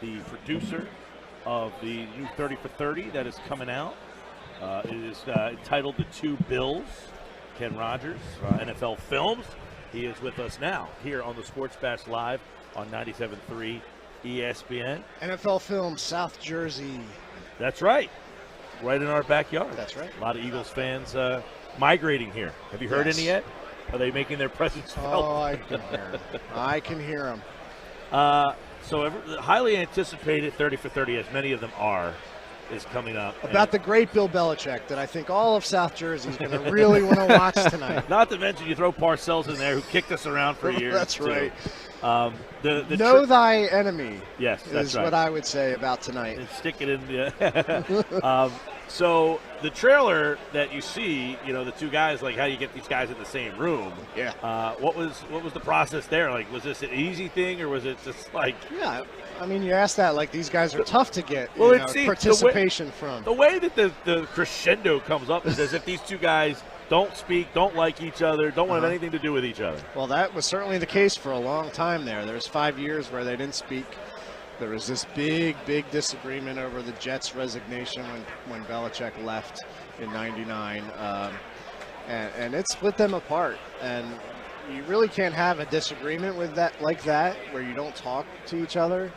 the producer of the new 30 for 30 that is coming out. It is entitled The Two Bills. Ken Rodgers, NFL Films. He is with us now here on the Sports Bash Live on 97.3 ESPN. NFL Films, South Jersey. That's right. Right in our backyard. That's right. A lot of Eagles fans migrating here. Have you heard any yet? Are they making their presence felt? Oh, I can hear them. I can hear them. So highly anticipated 30 for 30, as many of them are, is coming up. About the great Bill Belichick that I think all of South Jersey is going to really want to watch tonight. Not to mention you throw Parcells in there, who kicked us around for years. That's too. right. Know thy enemy. Yes, that's right. What I would say about tonight. And stick it in the. So the trailer that you see, the two guys, like how you get these guys in the same room. Yeah. What was the process there? Like, was this an easy thing, or was it just like? Yeah. I mean, you asked that like these guys are tough to get participation from. The way that the crescendo comes up is as if these two guys don't speak, don't like each other, don't want anything to do with each other. Well, that was certainly the case for a long time there. There's 5 years where they didn't speak. There was this big disagreement over the Jets' resignation when Belichick left in '99, and it split them apart. And you really can't have a disagreement with that like that where you don't talk to each other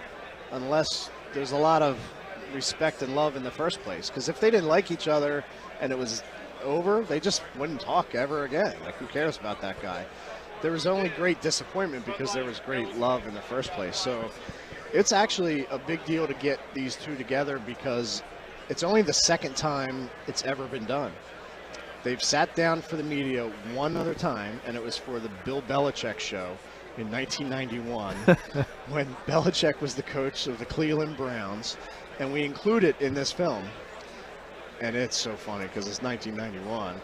unless there's a lot of respect and love in the first place. Because if they didn't like each other and it was over, they just wouldn't talk ever again. Like, who cares about that guy? There was only great disappointment because there was great love in the first place. So it's actually a big deal to get these two together because it's only the second time it's ever been done. They've sat down for the media one other time, and it was for the Bill Belichick show in 1991 when Belichick was the coach of the Cleveland Browns, and we include it in this film. And it's so funny because it's 1991.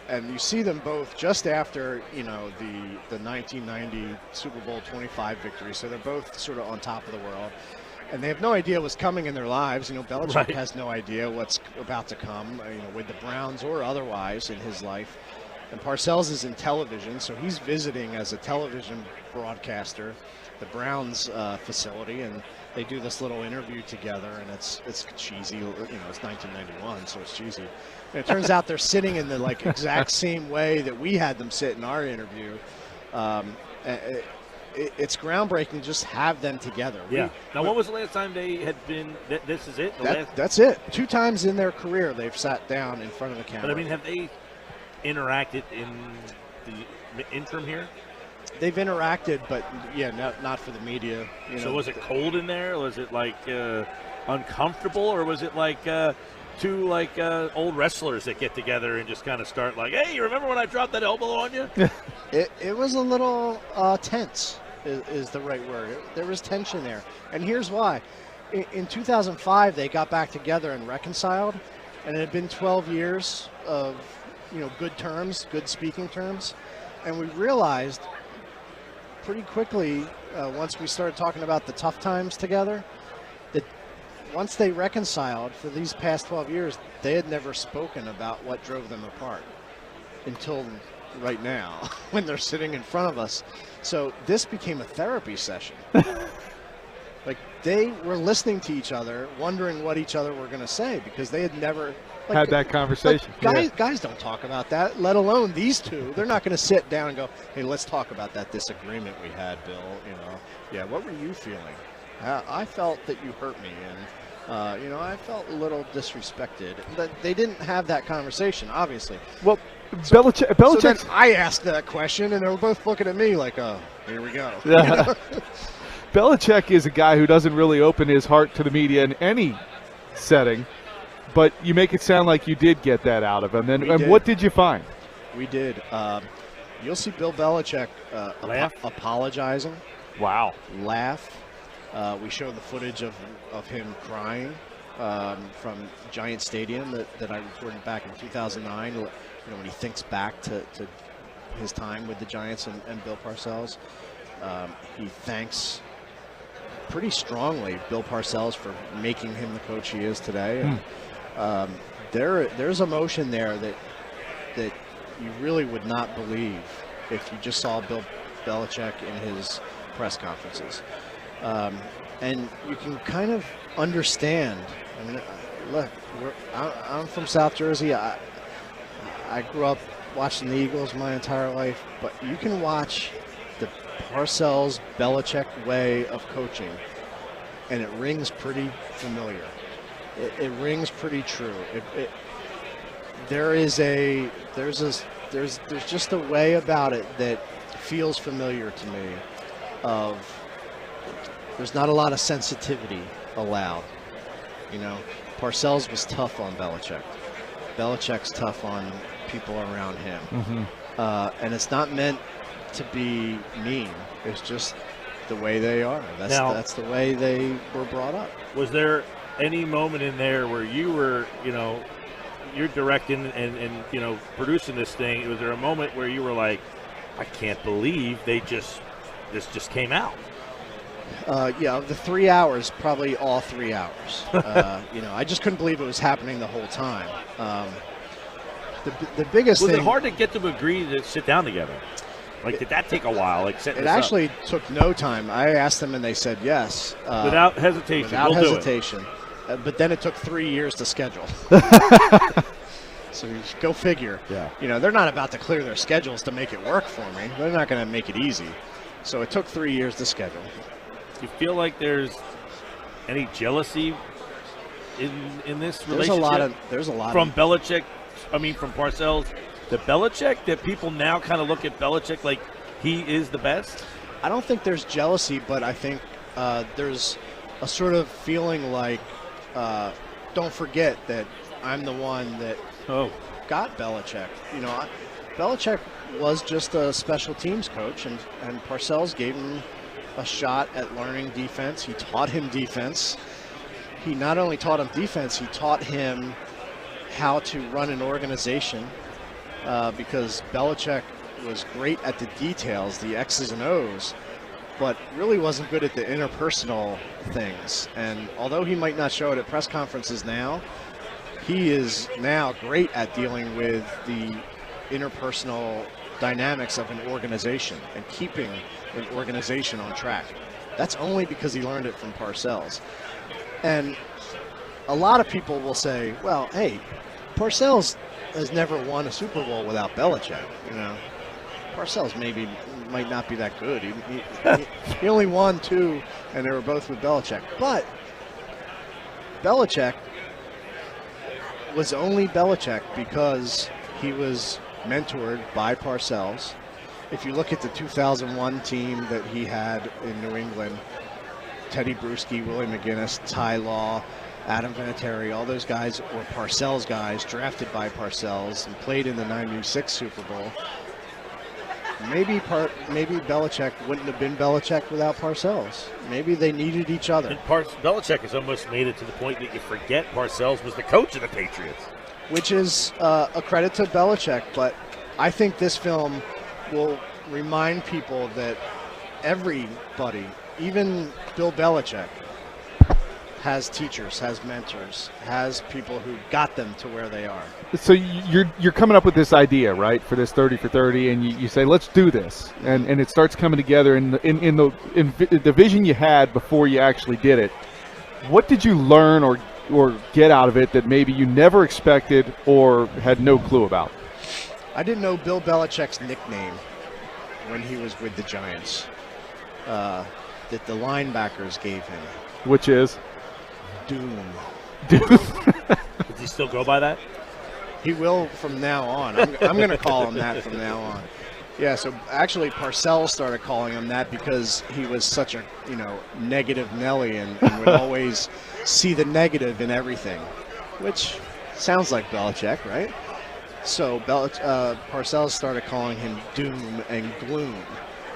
And you see them both just after, the 1990 Super Bowl 25 victory. So they're both sort of on top of the world. And they have no idea what's coming in their lives. Belichick has no idea what's about to come, with the Browns or otherwise in his life. And Parcells is in television, so he's visiting as a television broadcaster the Browns facility, and they do this little interview together, and it's cheesy. It's 1991, so it's cheesy. And it turns out they're sitting in the exact same way that we had them sit in our interview. It's groundbreaking to just have them together. Yeah. Now, when was the last time they had been? This is it. That's it. 2 times in their career they've sat down in front of the camera. But I mean, have they interacted in the interim here? They've interacted, but not for the media. So was it cold in there? Was it uncomfortable, or was it two old wrestlers that get together and just kind of start hey, you remember when I dropped that elbow on you? It was a little tense is the right word. There was tension there, and here's why. In 2005, they got back together and reconciled, and it had been 12 years of good terms, good speaking terms, and we realized pretty quickly once we started talking about the tough times together that once they reconciled for these past 12 years, they had never spoken about what drove them apart until right now when they're sitting in front of us. So this became a therapy session. They were listening to each other, wondering what each other were going to say because they had never had that conversation. Guys don't talk about that, let alone these two. They're not going to sit down and go, hey, let's talk about that disagreement we had, Bill. Yeah, what were you feeling? I felt that you hurt me, and I felt a little disrespected. But they didn't have that conversation, obviously. Well, Belichick. So then I asked that question, and they were both looking at me like, oh, here we go. Belichick is a guy who doesn't really open his heart to the media in any setting, but you make it sound like you did get that out of him. And what did you find? We did. You'll see Bill Belichick apologizing. Wow. Laugh. We show the footage of him crying from Giant Stadium that I recorded back in 2009, when he thinks back to his time with the Giants and Bill Parcells. He thanks pretty strongly Bill Parcells for making him the coach he is today. And there's emotion there that you really would not believe if you just saw Bill Belichick in his press conferences. And you can kind of understand. I mean, look, I'm from South Jersey. I grew up watching the Eagles my entire life, but you can watch the Parcells Belichick way of coaching, and it rings pretty familiar. It rings pretty true. There's just a way about it that feels familiar to me. There's not a lot of sensitivity allowed. Parcells was tough on Belichick. Belichick's tough on people around him. Mm-hmm. And it's not meant to be mean. It's just the way they are. That's the way they were brought up. Was there any moment in there where you were, you're directing and producing this thing? Was there a moment where you were like, I can't believe this just came out? Yeah, the 3 hours, probably all 3 hours. I just couldn't believe it was happening the whole time. The biggest thing. Was it hard to get them to agree to sit down together? Like, did that take a while? Like, it actually took no time. I asked them, and they said yes. Without hesitation. Without hesitation. But then it took 3 years to schedule. So you go figure. Yeah. They're not about to clear their schedules to make it work for me. They're not going to make it easy. So it took 3 years to schedule. Do you feel like there's any jealousy in this relationship? There's a lot from Belichick. I mean, from Parcells to Belichick, that people now kind of look at Belichick like he is the best? I don't think there's jealousy, but I think there's a sort of feeling like, don't forget that I'm the one that got Belichick. Belichick was just a special teams coach, and Parcells gave him a shot at learning defense. He taught him defense. He not only taught him defense, he taught him how to run an organization, because Belichick was great at the details, the X's and O's, but really wasn't good at the interpersonal things. And although he might not show it at press conferences now, he is now great at dealing with the interpersonal dynamics of an organization and keeping an organization on track. That's only because he learned it from Parcells. And a lot of people will say, well, hey, Parcells has never won a Super Bowl without Belichick. Parcells might not be that good. He only won 2, and they were both with Belichick. But Belichick was only Belichick because he was mentored by Parcells. If you look at the 2001 team that he had in New England, Teddy Bruschi, Willie McGinnis, Ty Law, Adam Vinatieri, all those guys were Parcells guys, drafted by Parcells and played in the '96 Super Bowl. Maybe Belichick wouldn't have been Belichick without Parcells. Maybe they needed each other. And Belichick has almost made it to the point that you forget Parcells was the coach of the Patriots. Which is a credit to Belichick, but I think this film will remind people that everybody, even Bill Belichick, has teachers, has mentors, has people who got them to where they are. So you're coming up with this idea, right, for this 30 for 30, and you say, let's do this, and it starts coming together in the vision you had before you actually did it. What did you learn or get out of it that maybe you never expected or had no clue about? I didn't know Bill Belichick's nickname when he was with the Giants, that the linebackers gave him. Which is? Doom. Does he still go by that? He will from now on. I'm going to call him that from now on. Yeah, so actually Parcells started calling him that because he was such a, negative Nelly and would always see the negative in everything, which sounds like Belichick, right? So Parcells started calling him Doom and Gloom,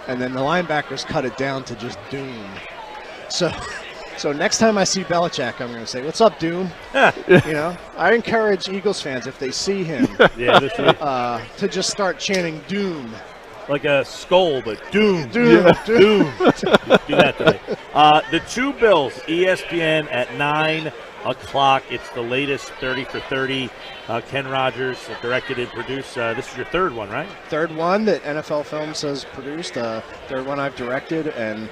and then the linebackers cut it down to just Doom. So next time I see Belichick, I'm going to say, "What's up, Doom?" I encourage Eagles fans, if they see him, to just start chanting Doom. Like a skull, but Doom. Doom. Yeah. Doom. Do that today. The 2 Bills, ESPN at 9 o'clock. It's the latest 30 for 30. Ken Rodgers directed and produced. This is your third one, right? Third one that NFL Films has produced. Third one I've directed, and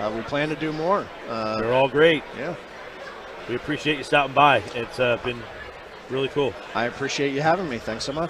we plan to do more. They're all great. Yeah. We appreciate you stopping by. It's been really cool. I appreciate you having me. Thanks so much.